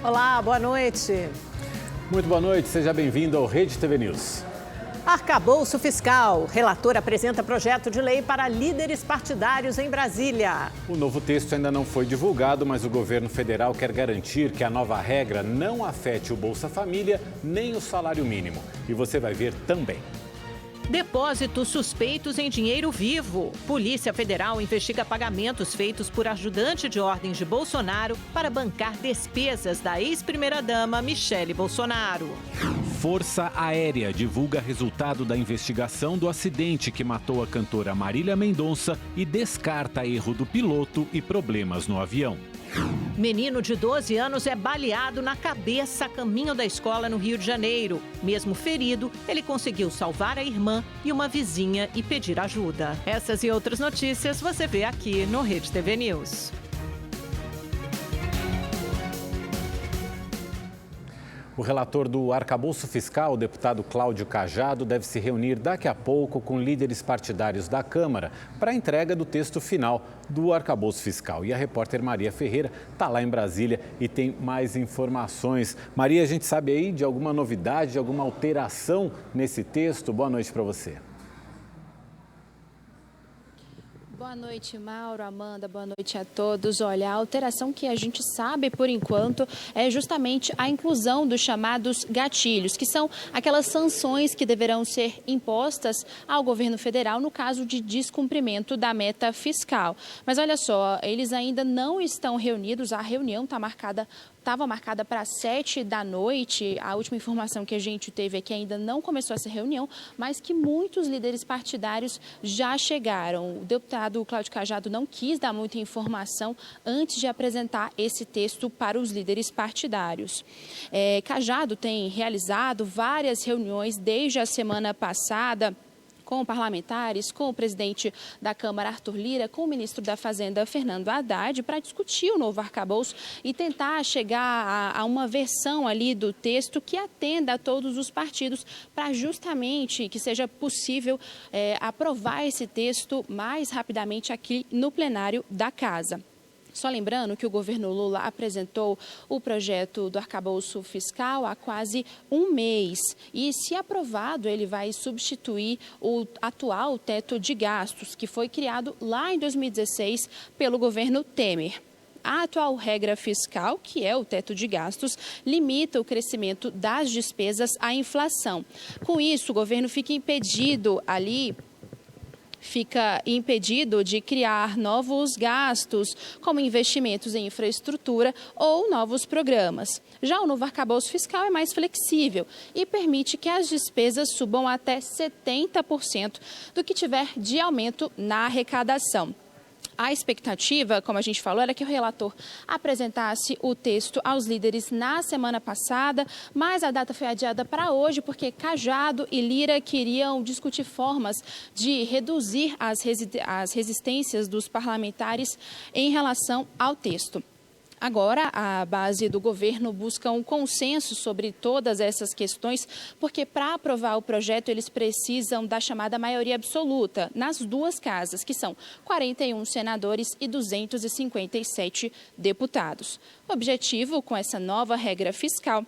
Olá, boa noite. Muito boa noite, seja bem-vindo ao Rede TV News. Arcabouço fiscal. Relator apresenta projeto de lei para líderes partidários em Brasília. O novo texto ainda não foi divulgado, mas o governo federal quer garantir que a nova regra não afete o Bolsa Família nem o salário mínimo. E você vai ver também. Depósitos suspeitos em dinheiro vivo. Polícia Federal investiga pagamentos feitos por ajudante de ordens de Bolsonaro para bancar despesas da ex-primeira-dama Michele Bolsonaro. Força Aérea divulga resultado da investigação do acidente que matou a cantora Marília Mendonça e descarta erro do piloto e problemas no avião. Menino de 12 anos é baleado na cabeça a caminho da escola no Rio de Janeiro. Mesmo ferido, ele conseguiu salvar a irmã e uma vizinha e pedir ajuda. Essas e outras notícias você vê aqui no Rede TV News. O relator do arcabouço fiscal, o deputado Cláudio Cajado, deve se reunir daqui a pouco com líderes partidários da Câmara para a entrega do texto final do arcabouço fiscal. E a repórter Maria Ferreira está lá em Brasília e tem mais informações. Maria, a gente sabe aí de alguma novidade, de alguma alteração nesse texto? Boa noite para você. Boa noite, Mauro, Amanda, boa noite a todos. Olha, a alteração que a gente sabe, por enquanto, é justamente a inclusão dos chamados gatilhos, que são aquelas sanções que deverão ser impostas ao governo federal no caso de descumprimento da meta fiscal. Mas olha só, eles ainda não estão reunidos, a reunião estava marcada para 7 da noite. A última informação que a gente teve é que ainda não começou essa reunião, mas que muitos líderes partidários já chegaram. O deputado Cláudio Cajado não quis dar muita informação antes de apresentar esse texto para os líderes partidários. Cajado tem realizado várias reuniões desde a semana passada, com parlamentares, com o presidente da Câmara, Arthur Lira, com o ministro da Fazenda, Fernando Haddad, para discutir o novo arcabouço e tentar chegar a uma versão ali do texto que atenda a todos os partidos, para justamente que seja possível aprovar esse texto mais rapidamente aqui no plenário da Casa. Só lembrando que o governo Lula apresentou o projeto do arcabouço fiscal há quase um mês e, se aprovado, ele vai substituir o atual teto de gastos, que foi criado lá em 2016 pelo governo Temer. A atual regra fiscal, que é o teto de gastos, limita o crescimento das despesas à inflação. Com isso, o governo fica impedido de criar novos gastos, como investimentos em infraestrutura ou novos programas. Já o novo arcabouço fiscal é mais flexível e permite que as despesas subam até 70% do que tiver de aumento na arrecadação. A expectativa, como a gente falou, era que o relator apresentasse o texto aos líderes na semana passada, mas a data foi adiada para hoje porque Cajado e Lira queriam discutir formas de reduzir as resistências dos parlamentares em relação ao texto. Agora, a base do governo busca um consenso sobre todas essas questões, porque para aprovar o projeto eles precisam da chamada maioria absoluta nas duas casas, que são 41 senadores e 257 deputados. O objetivo com essa nova regra fiscal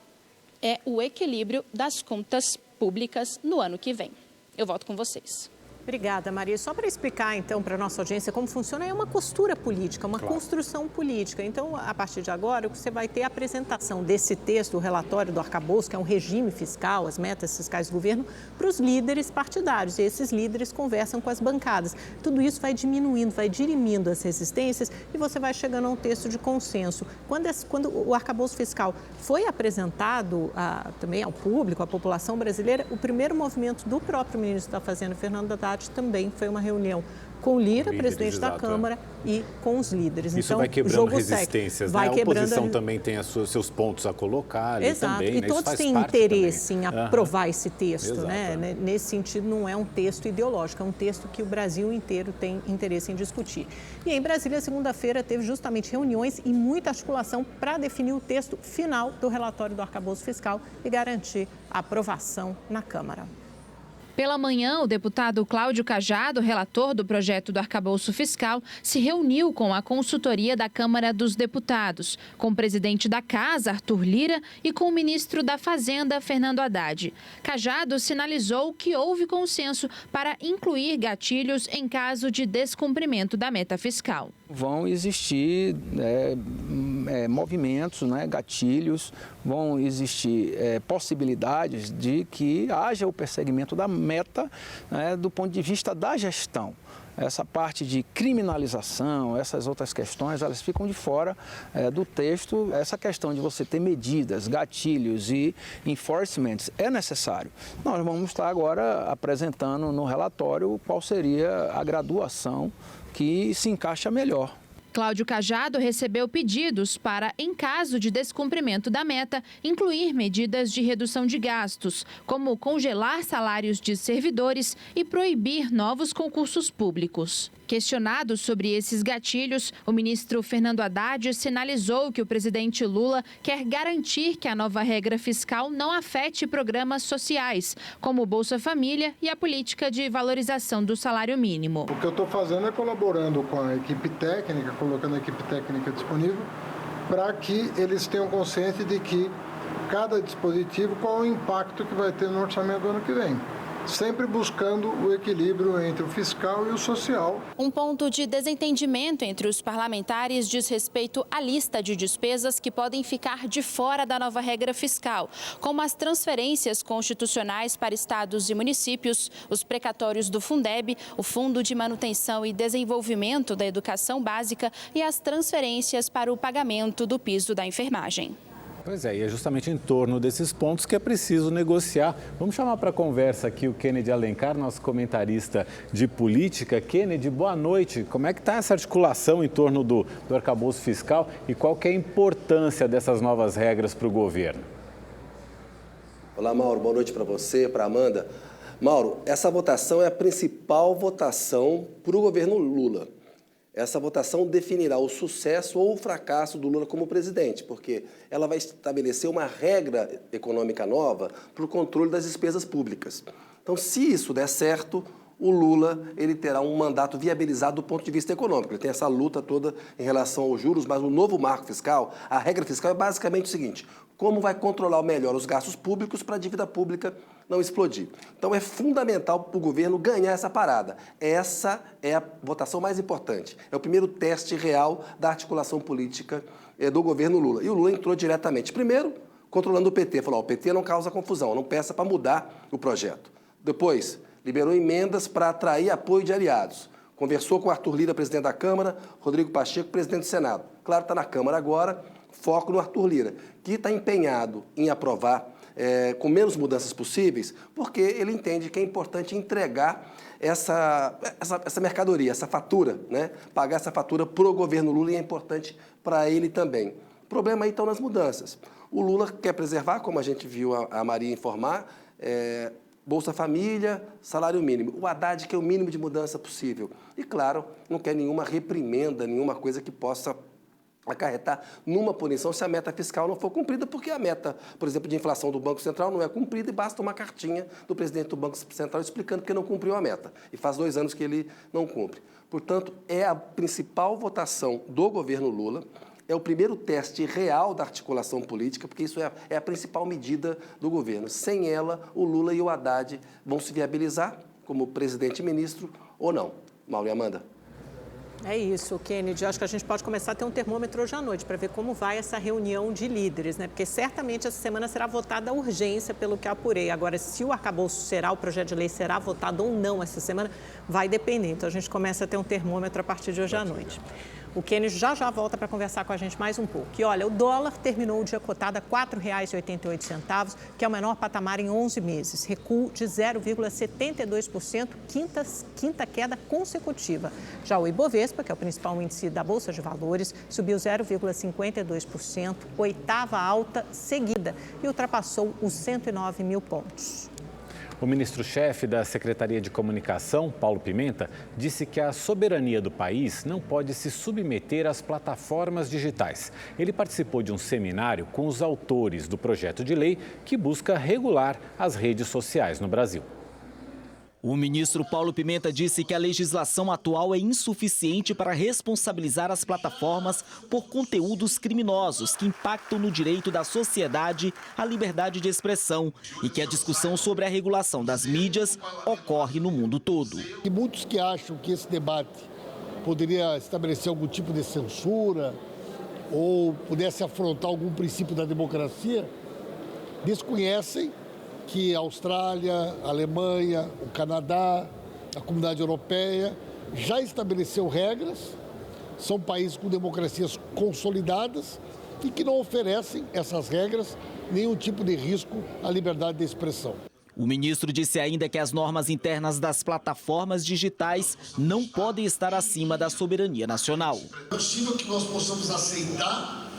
é o equilíbrio das contas públicas no ano que vem. Eu volto com vocês. Obrigada, Maria. Só para explicar, então, para a nossa audiência como funciona, é uma costura política, uma construção política. Então, a partir de agora, você vai ter a apresentação desse texto, o relatório do arcabouço, que é um regime fiscal, as metas fiscais do governo, para os líderes partidários. E esses líderes conversam com as bancadas. Tudo isso vai diminuindo, vai dirimindo as resistências e você vai chegando a um texto de consenso. Quando o arcabouço fiscal foi apresentado também ao público, à população brasileira, o primeiro movimento do próprio ministro da Fazenda, Fernando Haddad, também foi uma reunião com Lira, presidente da Câmara, e com os líderes. Isso então, vai quebrando resistências, né? A oposição também tem seus pontos a colocar ali. Exato, também, e né? todos têm interesse em aprovar esse texto, Exato, né? Nesse sentido, não é um texto ideológico, é um texto que o Brasil inteiro tem interesse em discutir. E em Brasília, segunda-feira, teve justamente reuniões e muita articulação para definir o texto final do relatório do arcabouço fiscal e garantir a aprovação na Câmara. Pela manhã, o deputado Cláudio Cajado, relator do projeto do arcabouço fiscal, se reuniu com a consultoria da Câmara dos Deputados, com o presidente da Casa, Arthur Lira, e com o ministro da Fazenda, Fernando Haddad. Cajado sinalizou que houve consenso para incluir gatilhos em caso de descumprimento da meta fiscal. Vão existir movimentos, gatilhos, vão existir possibilidades de que haja o perseguimento da meta do ponto de vista da gestão. Essa parte de criminalização, essas outras questões, elas ficam de fora do texto. Essa questão de você ter medidas, gatilhos e enforcements é necessário. Nós vamos estar agora apresentando no relatório qual seria a graduação que se encaixa melhor. Cláudio Cajado recebeu pedidos para, em caso de descumprimento da meta, incluir medidas de redução de gastos, como congelar salários de servidores e proibir novos concursos públicos. Questionado sobre esses gatilhos, o ministro Fernando Haddad sinalizou que o presidente Lula quer garantir que a nova regra fiscal não afete programas sociais, como o Bolsa Família e a política de valorização do salário mínimo. O que eu estou fazendo é colaborando com a equipe técnica, colocando a equipe técnica disponível, para que eles tenham consciência de que cada dispositivo, qual é o impacto que vai ter no orçamento do ano que vem. Sempre buscando o equilíbrio entre o fiscal e o social. Um ponto de desentendimento entre os parlamentares diz respeito à lista de despesas que podem ficar de fora da nova regra fiscal, como as transferências constitucionais para estados e municípios, os precatórios do Fundeb, o Fundo de Manutenção e Desenvolvimento da Educação Básica e as transferências para o pagamento do piso da enfermagem. Pois é, e é justamente em torno desses pontos que é preciso negociar. Vamos chamar para conversa aqui o Kennedy Alencar, nosso comentarista de política. Kennedy, boa noite. Como é que está essa articulação em torno do arcabouço fiscal e qual que é a importância dessas novas regras para o governo? Olá, Mauro. Boa noite para você, para a Amanda. Mauro, essa votação é a principal votação para o governo Lula. Essa votação definirá o sucesso ou o fracasso do Lula como presidente, porque ela vai estabelecer uma regra econômica nova para o controle das despesas públicas. Então, se isso der certo, o Lula ele terá um mandato viabilizado do ponto de vista econômico. Ele tem essa luta toda em relação aos juros, mas o novo marco fiscal, a regra fiscal é basicamente o seguinte: como vai controlar melhor os gastos públicos para a dívida pública não explodir. Então, é fundamental para o governo ganhar essa parada. Essa é a votação mais importante. É o primeiro teste real da articulação política do governo Lula. E o Lula entrou diretamente. Primeiro, controlando o PT. Falou, o PT não causa confusão, não peça para mudar o projeto. Depois, liberou emendas para atrair apoio de aliados. Conversou com Arthur Lira, presidente da Câmara, Rodrigo Pacheco, presidente do Senado. Claro, está na Câmara agora, foco no Arthur Lira, que está empenhado em aprovar com menos mudanças possíveis, porque ele entende que é importante entregar essa mercadoria, essa fatura, pagar essa fatura para o governo Lula, e é importante para ele também. O problema aí estão nas mudanças. O Lula quer preservar, como a gente viu a Maria informar, Bolsa Família, salário mínimo. O Haddad quer o mínimo de mudança possível. E, claro, não quer nenhuma reprimenda, nenhuma coisa que possa acarretar numa punição se a meta fiscal não for cumprida, porque a meta, por exemplo, de inflação do Banco Central não é cumprida e basta uma cartinha do presidente do Banco Central explicando que não cumpriu a meta. E faz 2 anos que ele não cumpre. Portanto, é a principal votação do governo Lula, é o primeiro teste real da articulação política, porque isso é a principal medida do governo. Sem ela, o Lula e o Haddad vão se viabilizar como presidente e ministro ou não. Mauro e Amanda. É isso, Kennedy. Acho que a gente pode começar a ter um termômetro hoje à noite para ver como vai essa reunião de líderes, Porque certamente essa semana será votada a urgência, pelo que apurei. Agora, se o arcabouço será, o projeto de lei será votado ou não essa semana, vai depender. Então, a gente começa a ter um termômetro a partir de hoje à noite. O Kennedy já volta para conversar com a gente mais um pouco. E olha, o dólar terminou o dia cotado a R$ 4,88, que é o menor patamar em 11 meses. Recuo de 0,72%, quinta queda consecutiva. Já o Ibovespa, que é o principal índice da Bolsa de Valores, subiu 0,52%, 8ª alta seguida, e ultrapassou os 109 mil pontos. O ministro-chefe da Secretaria de Comunicação, Paulo Pimenta, disse que a soberania do país não pode se submeter às plataformas digitais. Ele participou de um seminário com os autores do projeto de lei que busca regular as redes sociais no Brasil. O ministro Paulo Pimenta disse que a legislação atual é insuficiente para responsabilizar as plataformas por conteúdos criminosos que impactam no direito da sociedade à liberdade de expressão e que a discussão sobre a regulação das mídias ocorre no mundo todo. E muitos que acham que esse debate poderia estabelecer algum tipo de censura ou pudesse afrontar algum princípio da democracia, desconhecem que a Austrália, a Alemanha, o Canadá, a Comunidade Europeia já estabeleceu regras, são países com democracias consolidadas e que não oferecem essas regras nenhum tipo de risco à liberdade de expressão. O ministro disse ainda que as normas internas das plataformas digitais não podem estar acima da soberania nacional. É possível que nós possamos aceitar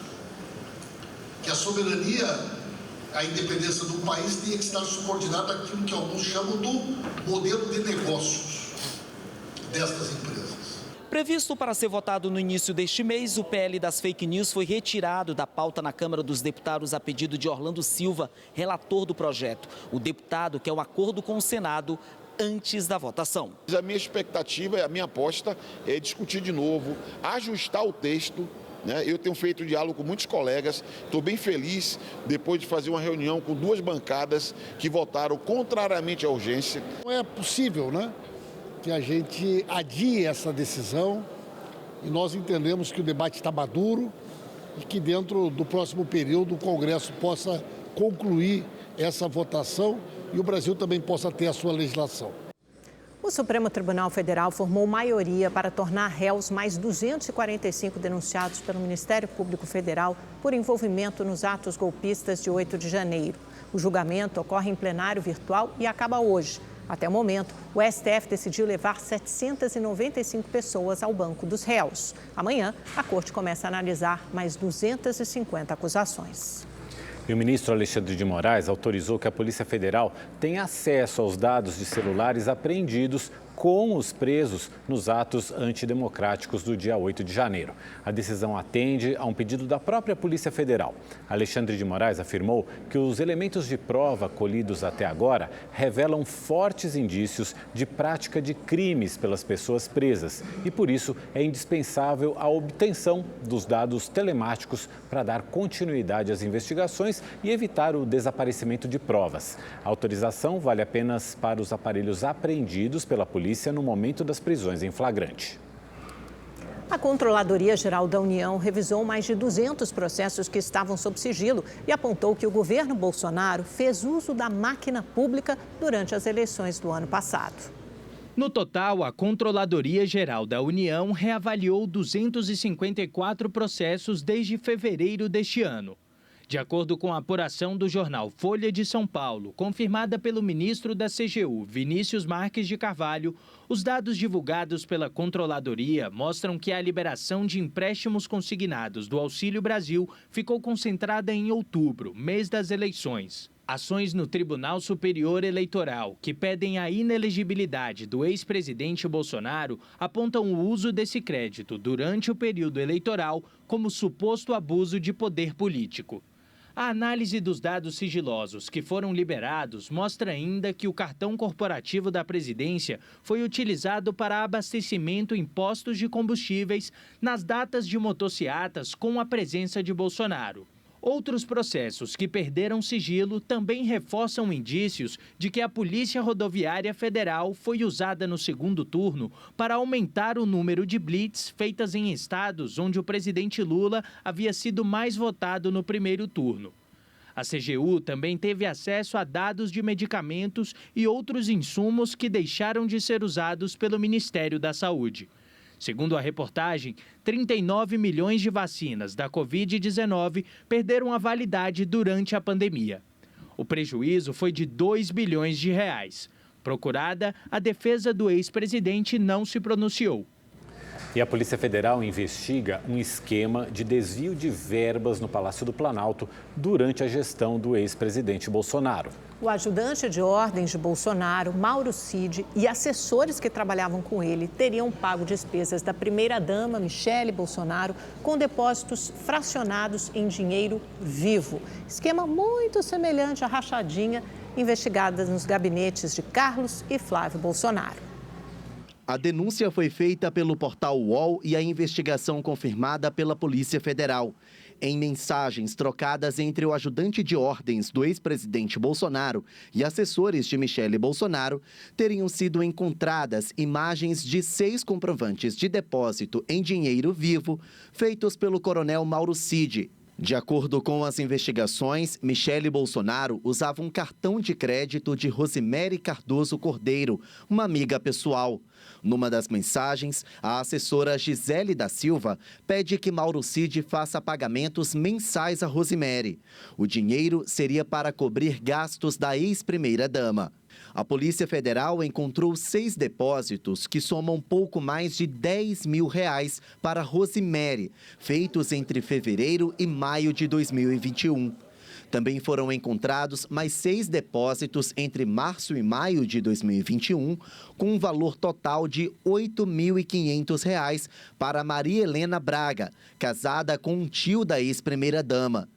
que a soberania, a independência do país tenha que estar subordinada àquilo que alguns chamam do modelo de negócios destas empresas. Previsto para ser votado no início deste mês, o PL das fake news foi retirado da pauta na Câmara dos Deputados a pedido de Orlando Silva, relator do projeto. O deputado quer um acordo com o Senado antes da votação. A minha expectativa, a minha aposta é discutir de novo, ajustar o texto. Eu tenho feito diálogo com muitos colegas, estou bem feliz depois de fazer uma reunião com 2 bancadas que votaram contrariamente à urgência. Não é possível, que a gente adie essa decisão e nós entendemos que o debate está maduro e que dentro do próximo período o Congresso possa concluir essa votação e o Brasil também possa ter a sua legislação. O Supremo Tribunal Federal formou maioria para tornar réus mais 245 denunciados pelo Ministério Público Federal por envolvimento nos atos golpistas de 8 de janeiro. O julgamento ocorre em plenário virtual e acaba hoje. Até o momento, o STF decidiu levar 795 pessoas ao banco dos réus. Amanhã, a Corte começa a analisar mais 250 acusações. E o ministro Alexandre de Moraes autorizou que a Polícia Federal tenha acesso aos dados de celulares apreendidos com os presos nos atos antidemocráticos do dia 8 de janeiro. A decisão atende a um pedido da própria Polícia Federal. Alexandre de Moraes afirmou que os elementos de prova colhidos até agora revelam fortes indícios de prática de crimes pelas pessoas presas e, por isso, é indispensável a obtenção dos dados telemáticos para dar continuidade às investigações e evitar o desaparecimento de provas. A autorização vale apenas para os aparelhos apreendidos pela polícia no momento das prisões em flagrante. A Controladoria Geral da União revisou mais de 200 processos que estavam sob sigilo e apontou que o governo Bolsonaro fez uso da máquina pública durante as eleições do ano passado. No total, a Controladoria Geral da União reavaliou 254 processos desde fevereiro deste ano. De acordo com a apuração do jornal Folha de São Paulo, confirmada pelo ministro da CGU, Vinícius Marques de Carvalho, os dados divulgados pela Controladoria mostram que a liberação de empréstimos consignados do Auxílio Brasil ficou concentrada em outubro, mês das eleições. Ações no Tribunal Superior Eleitoral, que pedem a inelegibilidade do ex-presidente Bolsonaro, apontam o uso desse crédito durante o período eleitoral como suposto abuso de poder político. A análise dos dados sigilosos que foram liberados mostra ainda que o cartão corporativo da presidência foi utilizado para abastecimento em postos de combustíveis nas datas de motociatas com a presença de Bolsonaro. Outros processos que perderam sigilo também reforçam indícios de que a Polícia Rodoviária Federal foi usada no segundo turno para aumentar o número de blitz feitas em estados onde o presidente Lula havia sido mais votado no primeiro turno. A CGU também teve acesso a dados de medicamentos e outros insumos que deixaram de ser usados pelo Ministério da Saúde. Segundo a reportagem, 39 milhões de vacinas da Covid-19 perderam a validade durante a pandemia. O prejuízo foi de 2 bilhões de reais. Procurada, a defesa do ex-presidente não se pronunciou. E a Polícia Federal investiga um esquema de desvio de verbas no Palácio do Planalto durante a gestão do ex-presidente Bolsonaro. O ajudante de ordens de Bolsonaro, Mauro Cid, e assessores que trabalhavam com ele teriam pago despesas da primeira-dama, Michele Bolsonaro, com depósitos fracionados em dinheiro vivo. Esquema muito semelhante à rachadinha investigada nos gabinetes de Carlos e Flávio Bolsonaro. A denúncia foi feita pelo portal UOL e a investigação confirmada pela Polícia Federal. Em mensagens trocadas entre o ajudante de ordens do ex-presidente Bolsonaro e assessores de Michele Bolsonaro, teriam sido encontradas imagens de 6 comprovantes de depósito em dinheiro vivo feitos pelo coronel Mauro Cid. De acordo com as investigações, Michele Bolsonaro usava um cartão de crédito de Rosemary Cardoso Cordeiro, uma amiga pessoal. Numa das mensagens, a assessora Gisele da Silva pede que Mauro Cid faça pagamentos mensais a Rosemary. O dinheiro seria para cobrir gastos da ex-primeira-dama. A Polícia Federal encontrou 6 depósitos que somam pouco mais de R$10 mil para Rosemary, feitos entre fevereiro e maio de 2021. Também foram encontrados mais 6 depósitos entre março e maio de 2021, com um valor total de R$ 8.500 para Maria Helena Braga, casada com um tio da ex-primeira-dama.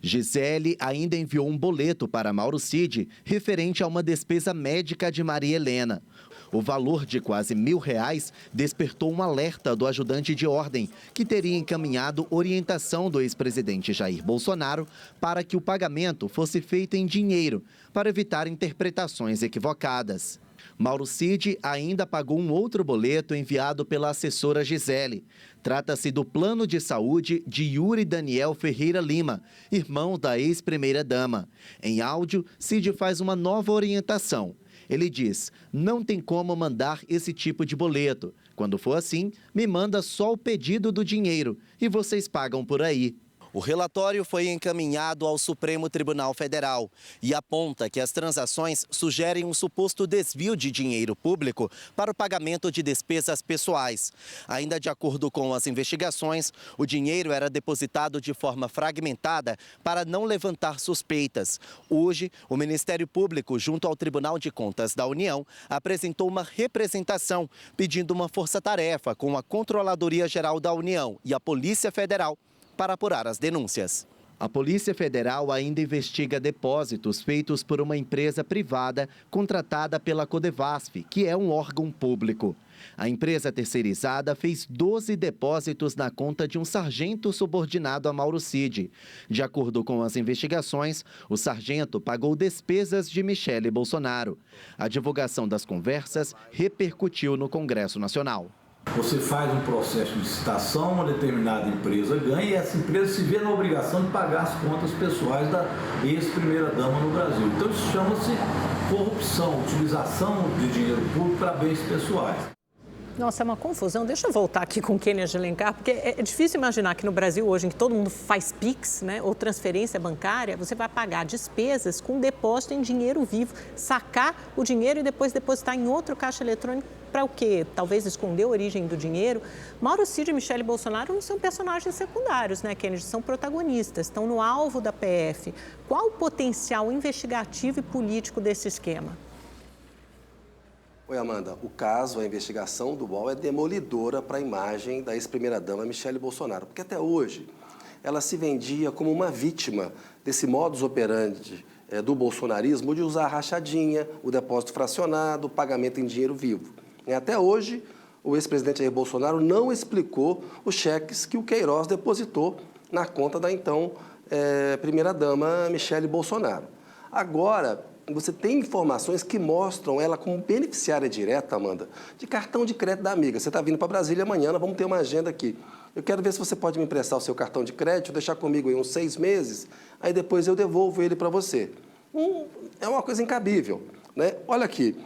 Gisele ainda enviou um boleto para Mauro Cid referente a uma despesa médica de Maria Helena. O valor de quase R$1.000 despertou um alerta do ajudante de ordem, que teria encaminhado orientação do ex-presidente Jair Bolsonaro para que o pagamento fosse feito em dinheiro, para evitar interpretações equivocadas. Mauro Cid ainda pagou um outro boleto enviado pela assessora Gisele. Trata-se do plano de saúde de Yuri Daniel Ferreira Lima, irmão da ex-primeira-dama. Em áudio, Cid faz uma nova orientação. Ele diz: não tem como mandar esse tipo de boleto. Quando for assim, me manda só o pedido do dinheiro e vocês pagam por aí. O relatório foi encaminhado ao Supremo Tribunal Federal e aponta que as transações sugerem um suposto desvio de dinheiro público para o pagamento de despesas pessoais. Ainda de acordo com as investigações, o dinheiro era depositado de forma fragmentada para não levantar suspeitas. Hoje, o Ministério Público, junto ao Tribunal de Contas da União, apresentou uma representação pedindo uma força-tarefa com a Controladoria Geral da União e a Polícia Federal para apurar as denúncias. A Polícia Federal ainda investiga depósitos feitos por uma empresa privada contratada pela Codevasf, que é um órgão público. A empresa terceirizada fez 12 depósitos na conta de um sargento subordinado a Mauro Cid. De acordo com as investigações, o sargento pagou despesas de Michele Bolsonaro. A divulgação das conversas repercutiu no Congresso Nacional. Você faz um processo de licitação, uma determinada empresa ganha e essa empresa se vê na obrigação de pagar as contas pessoais da ex-primeira-dama no Brasil. Então isso chama-se corrupção, utilização de dinheiro público para bens pessoais. Nossa, é uma confusão. Deixa eu voltar aqui com o Kennedy Alencar, porque é difícil imaginar que no Brasil hoje, em que todo mundo faz PIX, né, ou transferência bancária, você vai pagar despesas com depósito em dinheiro vivo, sacar o dinheiro e depois depositar em outro caixa eletrônico para o quê? Talvez esconder a origem do dinheiro. Mauro Cid e Michele Bolsonaro não são personagens secundários, né, Kennedy? São protagonistas, estão no alvo da PF. Qual o potencial investigativo e político desse esquema? Oi, Amanda. O caso, a investigação do UOL é demolidora para a imagem da ex-primeira-dama Michele Bolsonaro, porque até hoje ela se vendia como uma vítima desse modus operandi do bolsonarismo de usar a rachadinha, o depósito fracionado, o pagamento em dinheiro vivo. E até hoje, o ex-presidente Jair Bolsonaro não explicou os cheques que o Queiroz depositou na conta da então primeira-dama Michele Bolsonaro. Agora, você tem informações que mostram ela como beneficiária direta, Amanda, de cartão de crédito da amiga. Você está vindo para Brasília amanhã, nós vamos ter uma agenda aqui. Eu quero ver se você pode me emprestar o seu cartão de crédito, deixar comigo aí uns 6 meses, aí depois eu devolvo ele para você. É uma coisa incabível, né? Olha aqui,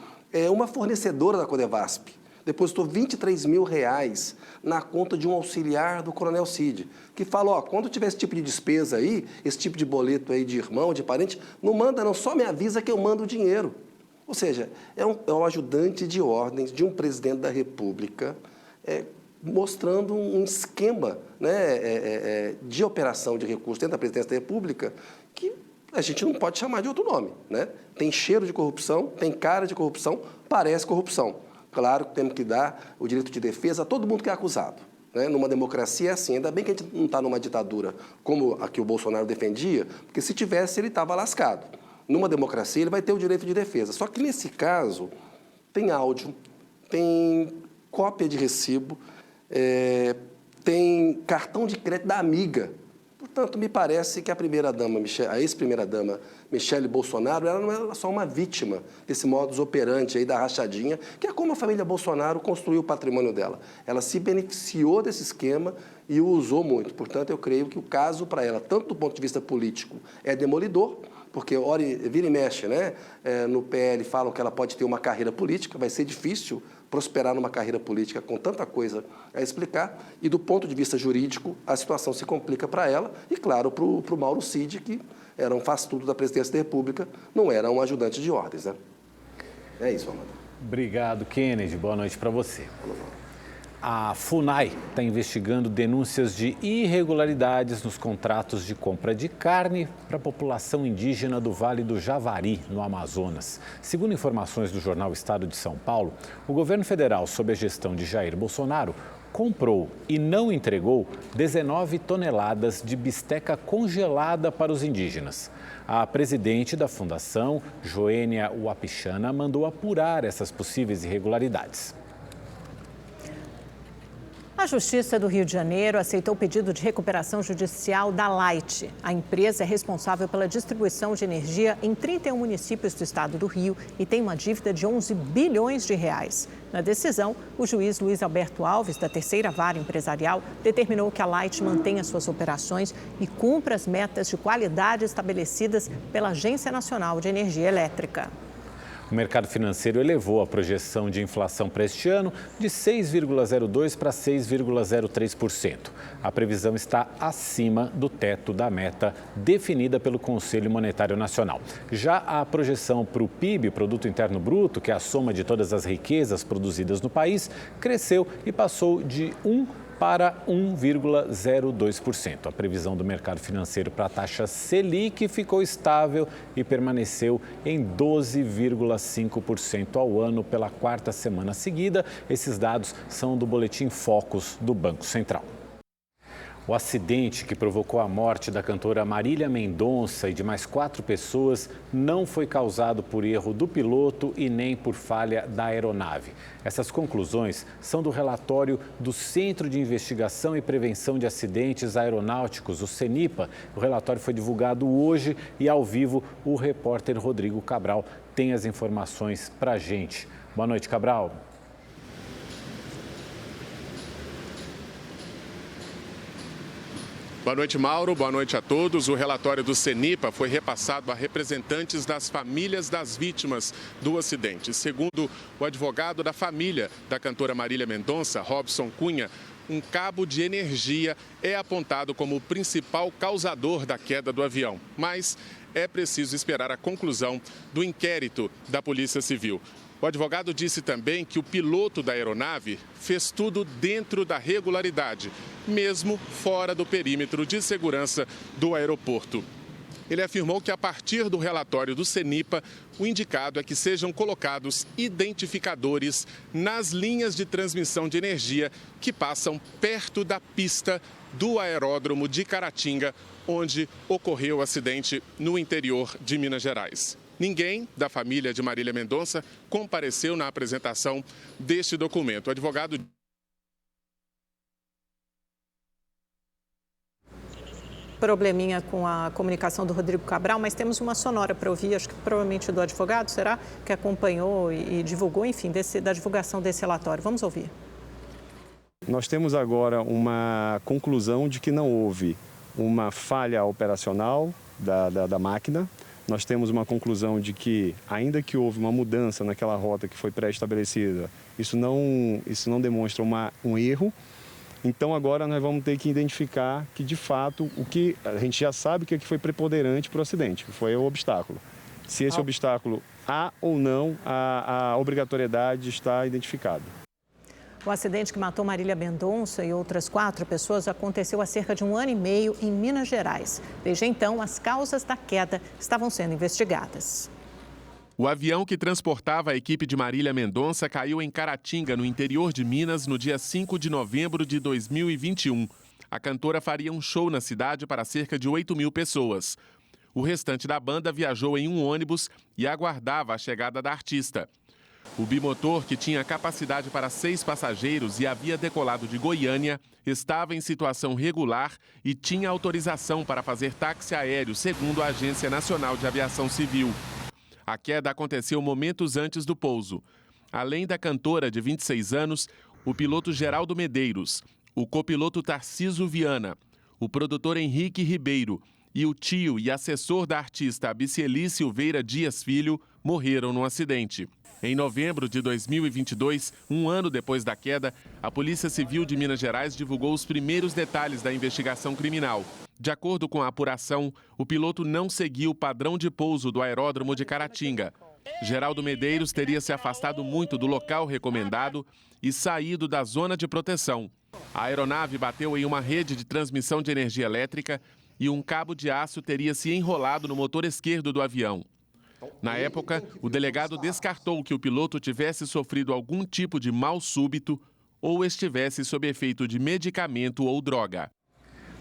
uma fornecedora da Codevasf depositou R$23 mil na conta de um auxiliar do Coronel Cid, que fala, ó, quando tiver esse tipo de despesa aí, esse tipo de boleto aí de irmão, de parente, não manda não, só me avisa que eu mando o dinheiro. Ou seja, é um ajudante de ordens de um presidente da República mostrando um esquema, né, de operação de recursos dentro da Presidência da República que a gente não pode chamar de outro nome, né? Tem cheiro de corrupção, tem cara de corrupção, parece corrupção. Claro que temos que dar o direito de defesa a todo mundo que é acusado. Né? Numa democracia é assim, ainda bem que a gente não está numa ditadura como a que o Bolsonaro defendia, porque se tivesse ele estava lascado. Numa democracia ele vai ter o direito de defesa. Só que nesse caso tem áudio, tem cópia de recibo, tem cartão de crédito da amiga. Portanto, me parece que a ex-primeira-dama Michele Bolsonaro, ela não era só uma vítima desse modus operandi aí da rachadinha, que é como a família Bolsonaro construiu o patrimônio dela. Ela se beneficiou desse esquema e o usou muito. Portanto, eu creio que o caso para ela, tanto do ponto de vista político, é demolidor, porque vira e mexe, né? No PL falam que ela pode ter uma carreira política, vai ser difícil prosperar numa carreira política com tanta coisa a explicar, e do ponto de vista jurídico, a situação se complica para ela, e claro, para o Mauro Cid, que era um faz-tudo da Presidência da República, não era um ajudante de ordens, né? É isso, Amanda. Obrigado, Kennedy. Boa noite para você. A FUNAI está investigando denúncias de irregularidades nos contratos de compra de carne para a população indígena do Vale do Javari, no Amazonas. Segundo informações do jornal Estado de São Paulo, o governo federal, sob a gestão de Jair Bolsonaro, comprou e não entregou 19 toneladas de bisteca congelada para os indígenas. A presidente da fundação, Joênia Wapichana, mandou apurar essas possíveis irregularidades. A Justiça do Rio de Janeiro aceitou o pedido de recuperação judicial da Light. A empresa é responsável pela distribuição de energia em 31 municípios do estado do Rio e tem uma dívida de 11 bilhões de reais. Na decisão, o juiz Luiz Alberto Alves, da Terceira Vara Empresarial, determinou que a Light mantenha suas operações e cumpra as metas de qualidade estabelecidas pela Agência Nacional de Energia Elétrica. O mercado financeiro elevou a projeção de inflação para este ano de 6,02% para 6,03%. A previsão está acima do teto da meta definida pelo Conselho Monetário Nacional. Já a projeção para o PIB, Produto Interno Bruto, que é a soma de todas as riquezas produzidas no país, cresceu e passou de 1% para 1,02%. A previsão do mercado financeiro para a taxa Selic ficou estável e permaneceu em 12,5% ao ano pela quarta semana seguida. Esses dados são do Boletim Focus do Banco Central. O acidente que provocou a morte da cantora Marília Mendonça e de mais 4 pessoas não foi causado por erro do piloto e nem por falha da aeronave. Essas conclusões são do relatório do Centro de Investigação e Prevenção de Acidentes Aeronáuticos, o CENIPA. O relatório foi divulgado hoje e, ao vivo, o repórter Rodrigo Cabral tem as informações para a gente. Boa noite, Cabral. Boa noite, Mauro. Boa noite a todos. O relatório do CENIPA foi repassado a representantes das famílias das vítimas do acidente. Segundo o advogado da família da cantora Marília Mendonça, Robson Cunha, um cabo de energia é apontado como o principal causador da queda do avião. Mas é preciso esperar a conclusão do inquérito da Polícia Civil. O advogado disse também que o piloto da aeronave fez tudo dentro da regularidade, mesmo fora do perímetro de segurança do aeroporto. Ele afirmou que, a partir do relatório do CENIPA, o indicado é que sejam colocados identificadores nas linhas de transmissão de energia que passam perto da pista do aeródromo de Caratinga, onde ocorreu o acidente no interior de Minas Gerais. Ninguém da família de Marília Mendonça compareceu na apresentação deste documento. O advogado... Probleminha com a comunicação do Rodrigo Cabral, mas temos uma sonora para ouvir, acho que provavelmente do advogado, será? Que acompanhou e divulgou, enfim, da divulgação desse relatório. Vamos ouvir. Nós temos agora uma conclusão de que não houve uma falha operacional da máquina. Nós temos uma conclusão de que, ainda que houve uma mudança naquela rota que foi pré-estabelecida, isso não demonstra um erro. Então, agora nós vamos ter que identificar que, de fato, o que a gente já sabe que foi preponderante para o acidente, que foi o obstáculo. Se esse obstáculo há ou não, a obrigatoriedade está identificada. O acidente que matou Marília Mendonça e outras 4 pessoas aconteceu há cerca de 1 ano e meio em Minas Gerais. Desde então, as causas da queda estavam sendo investigadas. O avião que transportava a equipe de Marília Mendonça caiu em Caratinga, no interior de Minas, no dia 5 de novembro de 2021. A cantora faria um show na cidade para cerca de 8.000 pessoas. O restante da banda viajou em um ônibus e aguardava a chegada da artista. O bimotor, que tinha capacidade para 6 passageiros e havia decolado de Goiânia, estava em situação regular e tinha autorização para fazer táxi aéreo, segundo a Agência Nacional de Aviação Civil. A queda aconteceu momentos antes do pouso. Além da cantora de 26 anos, o piloto Geraldo Medeiros, o copiloto Tarcísio Viana, o produtor Henrique Ribeiro e o tio e assessor da artista Abicieli Silveira Dias Filho morreram no acidente. Em novembro de 2022, 1 ano depois da queda, a Polícia Civil de Minas Gerais divulgou os primeiros detalhes da investigação criminal. De acordo com a apuração, o piloto não seguiu o padrão de pouso do aeródromo de Caratinga. Geraldo Medeiros teria se afastado muito do local recomendado e saído da zona de proteção. A aeronave bateu em uma rede de transmissão de energia elétrica e um cabo de aço teria se enrolado no motor esquerdo do avião. Na época, o delegado descartou que o piloto tivesse sofrido algum tipo de mal súbito ou estivesse sob efeito de medicamento ou droga.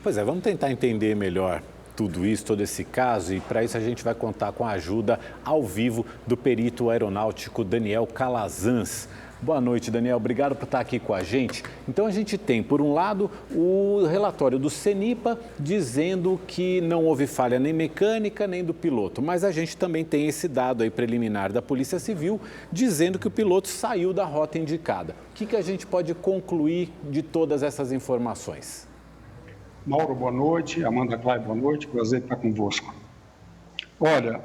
Pois é, vamos tentar entender melhor tudo isso, todo esse caso, e para isso a gente vai contar com a ajuda ao vivo do perito aeronáutico Daniel Calazans. Boa noite, Daniel. Obrigado por estar aqui com a gente. Então, a gente tem, por um lado, o relatório do CENIPA dizendo que não houve falha nem mecânica nem do piloto, mas a gente também tem esse dado aí preliminar da Polícia Civil dizendo que o piloto saiu da rota indicada. O que a gente pode concluir de todas essas informações? Mauro, boa noite. Amanda Clay, boa noite. Prazer estar convosco. Olha,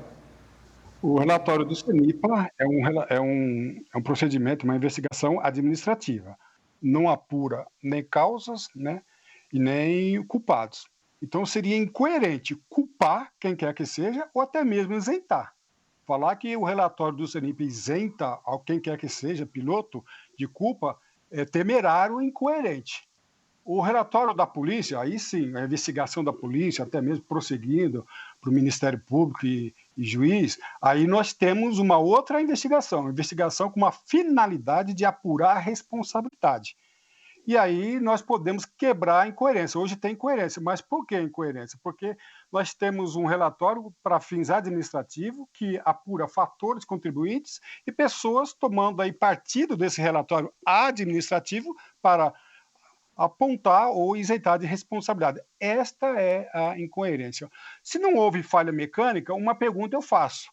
o relatório do CENIPA é um procedimento, uma investigação administrativa. Não apura nem causas, né, e nem culpados. Então, seria incoerente culpar quem quer que seja ou até mesmo isentar. Falar que o relatório do CENIPA isenta a quem quer que seja, piloto, de culpa, é temerário e incoerente. O relatório da polícia, aí sim, a investigação da polícia, até mesmo prosseguindo para o Ministério Público e juiz, aí nós temos uma outra investigação com uma finalidade de apurar a responsabilidade. E aí nós podemos quebrar a incoerência. Hoje tem incoerência, mas por que incoerência? Porque nós temos um relatório para fins administrativos que apura fatores contribuintes e pessoas tomando aí partido desse relatório administrativo para apontar ou isentar de responsabilidade. Esta é a incoerência. Se não houve falha mecânica, uma pergunta eu faço.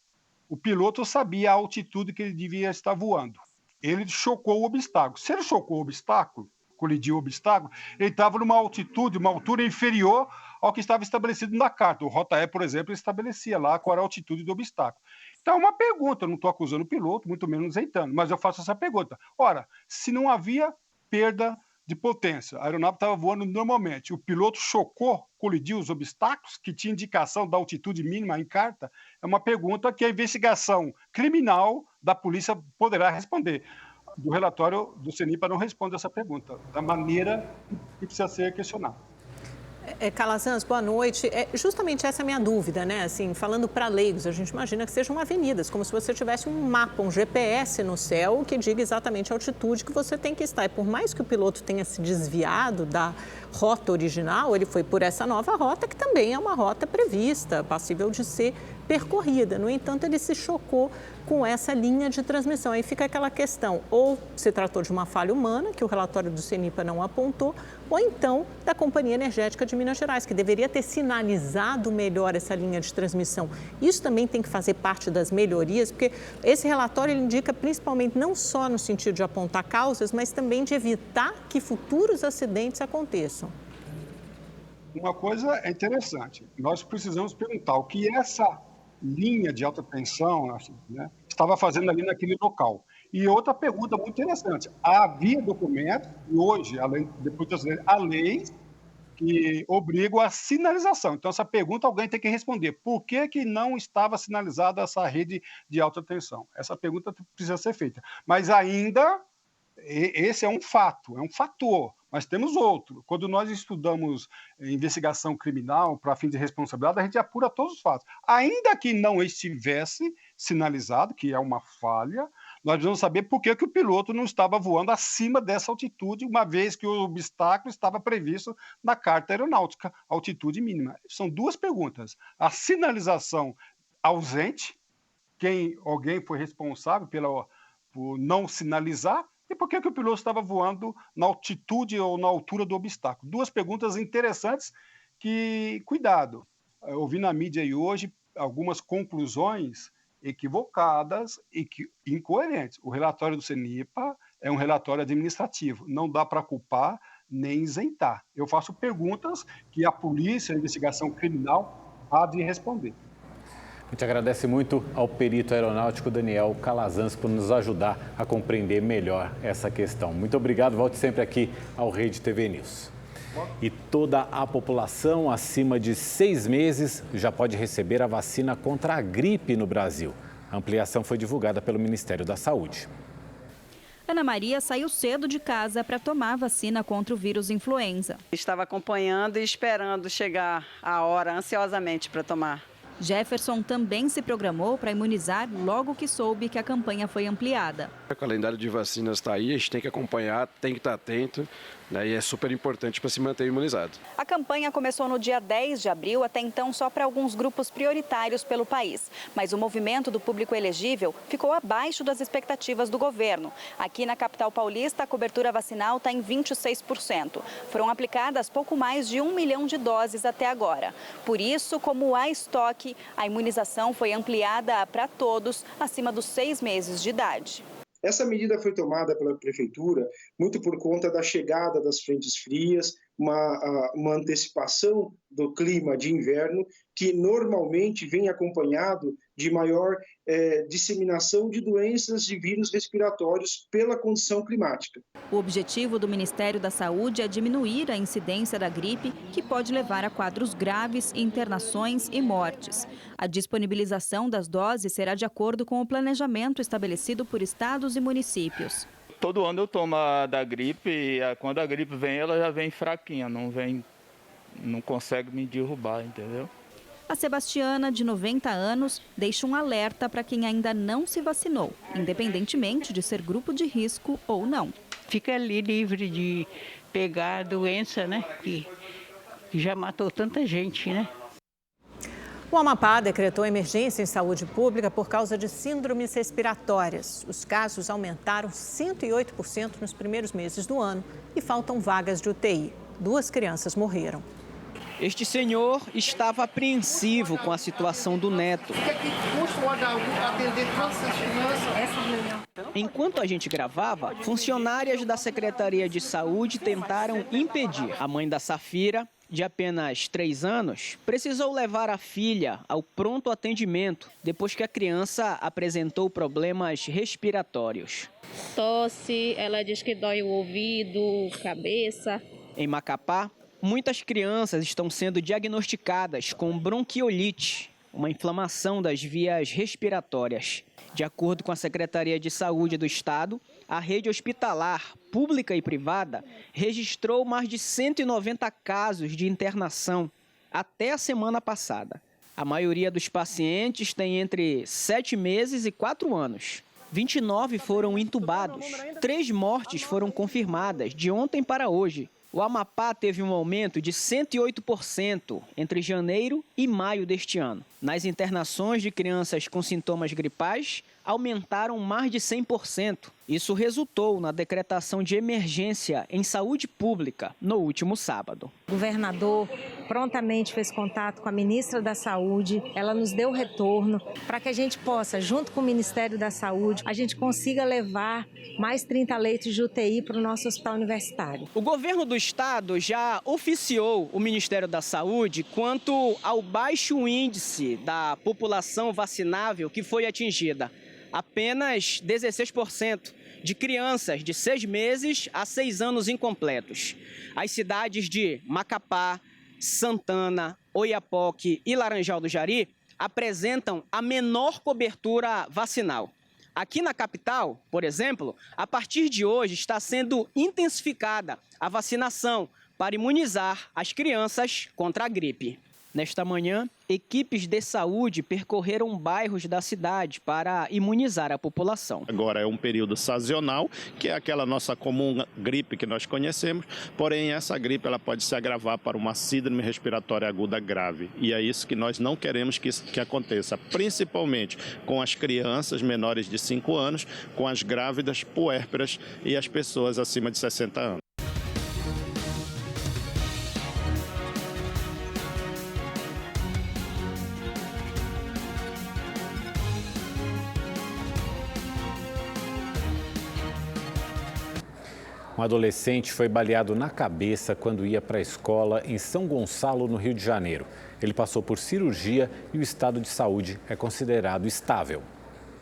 O piloto sabia a altitude que ele devia estar voando. Ele chocou o obstáculo. Se ele chocou o obstáculo, colidiu o obstáculo, ele estava numa altitude, uma altura inferior ao que estava estabelecido na carta. O Rotaé, por exemplo, estabelecia lá qual era a altitude do obstáculo. Então, é uma pergunta, eu não estou acusando o piloto, muito menos isentando, mas eu faço essa pergunta. Ora, se não havia perda de potência, a aeronave estava voando normalmente, o piloto chocou, colidiu os obstáculos, que tinha indicação da altitude mínima em carta, é uma pergunta que a investigação criminal da polícia poderá responder. Do relatório do CENIPA não responde essa pergunta, da maneira que precisa ser questionada. Calazans, boa noite. Justamente essa é a minha dúvida, né? Assim, falando para leigos, a gente imagina que sejam avenidas, como se você tivesse um mapa, um GPS no céu que diga exatamente a altitude que você tem que estar. E por mais que o piloto tenha se desviado da rota original, ele foi por essa nova rota, que também é uma rota prevista, passível de ser percorrida. No entanto, ele se chocou com essa linha de transmissão. Aí fica aquela questão, ou se tratou de uma falha humana, que o relatório do CENIPA não apontou, ou então da Companhia Energética de Minas Gerais, que deveria ter sinalizado melhor essa linha de transmissão. Isso também tem que fazer parte das melhorias, porque esse relatório ele indica principalmente não só no sentido de apontar causas, mas também de evitar que futuros acidentes aconteçam. Uma coisa é interessante, nós precisamos perguntar o que essa linha de alta tensão, né, estava fazendo ali naquele local. E outra pergunta muito interessante, havia documentos, e hoje, depois das leis que obrigam a sinalização. Então, essa pergunta alguém tem que responder. Por que não estava sinalizada essa rede de alta tensão? Essa pergunta precisa ser feita. Mas ainda Esse é um fato, é um fator, mas temos outro. Quando nós estudamos investigação criminal para fim de responsabilidade, a gente apura todos os fatos. Ainda que não estivesse sinalizado, que é uma falha, nós precisamos saber por que o piloto não estava voando acima dessa altitude, uma vez que o obstáculo estava previsto na carta aeronáutica, altitude mínima. São duas perguntas. A sinalização ausente, alguém foi responsável por não sinalizar, e por que o piloto estava voando na altitude ou na altura do obstáculo? Duas perguntas interessantes que, cuidado, eu ouvi na mídia aí hoje algumas conclusões equivocadas e incoerentes. O relatório do CENIPA é um relatório administrativo, não dá para culpar nem isentar. Eu faço perguntas que a polícia, a investigação criminal, há de responder. A gente agradece muito ao perito aeronáutico Daniel Calazans por nos ajudar a compreender melhor essa questão. Muito obrigado, volte sempre aqui ao Rede TV News. E toda a população acima de 6 meses já pode receber a vacina contra a gripe no Brasil. A ampliação foi divulgada pelo Ministério da Saúde. Ana Maria saiu cedo de casa para tomar a vacina contra o vírus influenza. Estava acompanhando e esperando chegar a hora ansiosamente para tomar. Jefferson também se programou para imunizar logo que soube que a campanha foi ampliada. O calendário de vacinas está aí, a gente tem que acompanhar, tem que estar atento, né, e é super importante para se manter imunizado. A campanha começou no dia 10 de abril, até então só para alguns grupos prioritários pelo país. Mas o movimento do público elegível ficou abaixo das expectativas do governo. Aqui na capital paulista, a cobertura vacinal está em 26%. Foram aplicadas pouco mais de 1 milhão de doses até agora. Por isso, como há estoque, a imunização foi ampliada para todos acima dos 6 meses de idade. Essa medida foi tomada pela Prefeitura muito por conta da chegada das frentes frias, uma antecipação do clima de inverno que normalmente vem acompanhado de maior disseminação de doenças de vírus respiratórios pela condição climática. O objetivo do Ministério da Saúde é diminuir a incidência da gripe, que pode levar a quadros graves, internações e mortes. A disponibilização das doses será de acordo com o planejamento estabelecido por estados e municípios. Todo ano eu tomo a da gripe e quando a gripe vem, ela já vem fraquinha, não consegue me derrubar, entendeu? A Sebastiana, de 90 anos, deixa um alerta para quem ainda não se vacinou, independentemente de ser grupo de risco ou não. Fica ali livre de pegar a doença, né, que já matou tanta gente, né? O Amapá decretou emergência em saúde pública por causa de síndromes respiratórias. Os casos aumentaram 108% nos primeiros meses do ano e faltam vagas de UTI. 2 crianças morreram. Este senhor estava apreensivo com a situação do neto. Enquanto a gente gravava, funcionárias da Secretaria de Saúde tentaram impedir. A mãe da Safira, de apenas 3 anos, precisou levar a filha ao pronto atendimento depois que a criança apresentou problemas respiratórios. Tosse, ela diz que dói o ouvido, cabeça. Em Macapá, muitas crianças estão sendo diagnosticadas com bronquiolite, uma inflamação das vias respiratórias. De acordo com a Secretaria de Saúde do Estado, a rede hospitalar, pública e privada, registrou mais de 190 casos de internação até a semana passada. A maioria dos pacientes tem entre 7 meses e 4 anos. 29 foram entubados. 3 mortes foram confirmadas de ontem para hoje. O Amapá teve um aumento de 108% entre janeiro e maio deste ano. Nas internações de crianças com sintomas gripais, aumentaram mais de 100%. Isso resultou na decretação de emergência em saúde pública no último sábado. O governador prontamente fez contato com a ministra da Saúde, ela nos deu retorno para que a gente possa, junto com o Ministério da Saúde, a gente consiga levar mais 30 leitos de UTI para o nosso hospital universitário. O governo do estado já oficiou o Ministério da Saúde quanto ao baixo índice da população vacinável que foi atingida. Apenas 16% de crianças de 6 meses a 6 anos incompletos. As cidades de Macapá, Santana, Oiapoque e Laranjal do Jari apresentam a menor cobertura vacinal. Aqui na capital, por exemplo, a partir de hoje está sendo intensificada a vacinação para imunizar as crianças contra a gripe. Nesta manhã, equipes de saúde percorreram bairros da cidade para imunizar a população. Agora é um período sazonal, que é aquela nossa comum gripe que nós conhecemos, porém essa gripe ela pode se agravar para uma síndrome respiratória aguda grave. E é isso que nós não queremos que aconteça, principalmente com as crianças menores de 5 anos, com as grávidas, puérperas e as pessoas acima de 60 anos. Um adolescente foi baleado na cabeça quando ia para a escola em São Gonçalo, no Rio de Janeiro. Ele passou por cirurgia e o estado de saúde é considerado estável.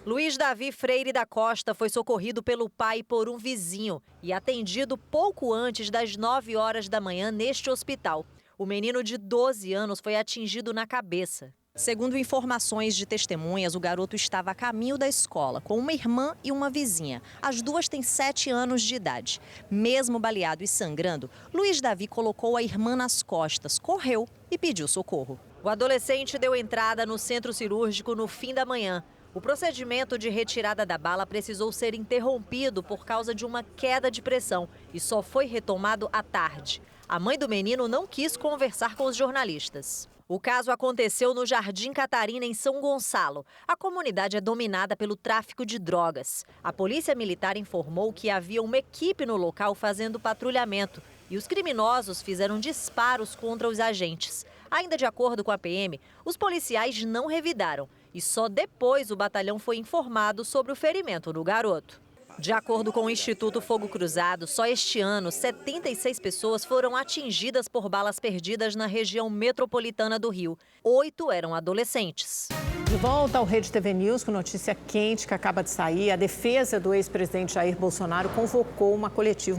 Luiz Davi Freire da Costa foi socorrido pelo pai por um vizinho e atendido pouco antes das 9 horas da manhã neste hospital. O menino de 12 anos foi atingido na cabeça. Segundo informações de testemunhas, o garoto estava a caminho da escola com uma irmã e uma vizinha. As duas têm 7 anos de idade. Mesmo baleado e sangrando, Luiz Davi colocou a irmã nas costas, correu e pediu socorro. O adolescente deu entrada no centro cirúrgico no fim da manhã. O procedimento de retirada da bala precisou ser interrompido por causa de uma queda de pressão e só foi retomado à tarde. A mãe do menino não quis conversar com os jornalistas. O caso aconteceu no Jardim Catarina, em São Gonçalo. A comunidade é dominada pelo tráfico de drogas. A polícia militar informou que havia uma equipe no local fazendo patrulhamento e os criminosos fizeram disparos contra os agentes. Ainda de acordo com a PM, os policiais não revidaram e só depois o batalhão foi informado sobre o ferimento do garoto. De acordo com o Instituto Fogo Cruzado, só este ano, 76 pessoas foram atingidas por balas perdidas na região metropolitana do Rio. 8 eram adolescentes. De volta ao Rede TV News, com notícia quente que acaba de sair. A defesa do ex-presidente Jair Bolsonaro convocou uma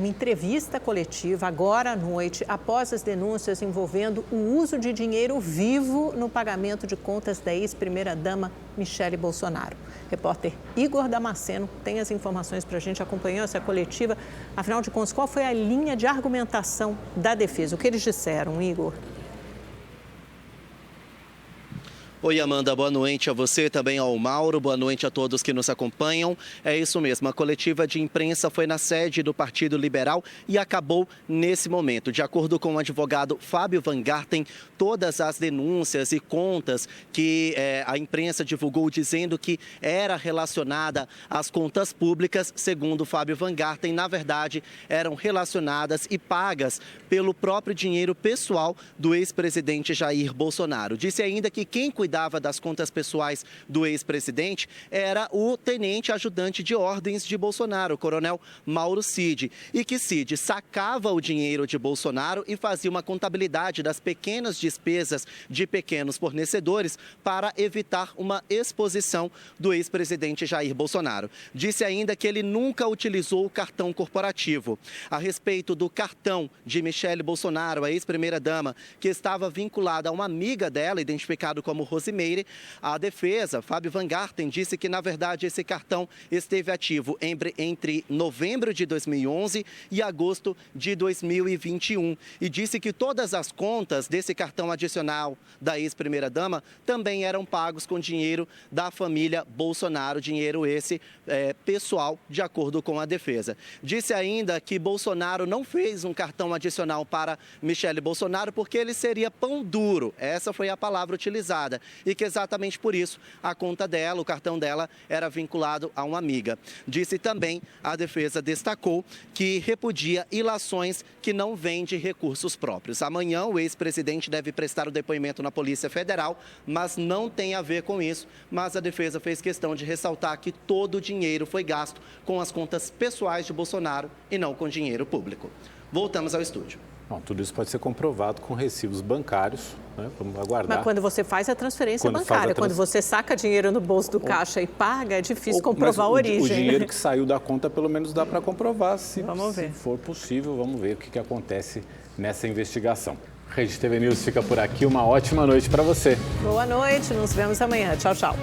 entrevista coletiva agora à noite, após as denúncias envolvendo o uso de dinheiro vivo no pagamento de contas da ex-primeira-dama Michele Bolsonaro. Repórter Igor Damasceno tem as informações para a gente, acompanhou essa coletiva. Afinal de contas, qual foi a linha de argumentação da defesa? O que eles disseram, Igor? Oi, Amanda, boa noite a você, também ao Mauro, boa noite a todos que nos acompanham. É isso mesmo, a coletiva de imprensa foi na sede do Partido Liberal e acabou nesse momento. De acordo com o advogado Fábio Van Garten, todas as denúncias e contas que a imprensa divulgou dizendo que era relacionada às contas públicas, segundo Fábio Van Garten, na verdade eram relacionadas e pagas pelo próprio dinheiro pessoal do ex-presidente Jair Bolsonaro. Disse ainda que quem cuidava das contas pessoais do ex-presidente era o tenente ajudante de ordens de Bolsonaro, o coronel Mauro Cid, e que Cid sacava o dinheiro de Bolsonaro e fazia uma contabilidade das pequenas despesas de pequenos fornecedores para evitar uma exposição do ex-presidente Jair Bolsonaro. Disse ainda que ele nunca utilizou o cartão corporativo. A respeito do cartão de Michele Bolsonaro, a ex-primeira-dama, que estava vinculada a uma amiga dela, identificado como Rosimeire, a defesa, Fábio Van Garten, disse que, na verdade, esse cartão esteve ativo entre novembro de 2011 e agosto de 2021. E disse que todas as contas desse cartão adicional da ex-primeira-dama também eram pagos com dinheiro da família Bolsonaro, dinheiro esse pessoal, de acordo com a defesa. Disse ainda que Bolsonaro não fez um cartão adicional para Michele Bolsonaro porque ele seria pão duro. Essa foi a palavra utilizada. E que exatamente por isso a conta dela, o cartão dela, era vinculado a uma amiga. Disse também, a defesa destacou que repudia ilações que não vêm de recursos próprios. Amanhã o ex-presidente deve prestar o depoimento na Polícia Federal, mas não tem a ver com isso. Mas a defesa fez questão de ressaltar que todo o dinheiro foi gasto com as contas pessoais de Bolsonaro e não com dinheiro público. Voltamos ao estúdio. Bom, tudo isso pode ser comprovado com recibos bancários, né? Vamos aguardar. Mas quando você faz a transferência bancária, quando você saca dinheiro no bolso do caixa e paga, é difícil comprovar a origem. O dinheiro que saiu da conta, pelo menos dá para comprovar, se for possível. Vamos ver o que acontece nessa investigação. Rede TV News fica por aqui. Uma ótima noite para você. Boa noite, nos vemos amanhã. Tchau, tchau.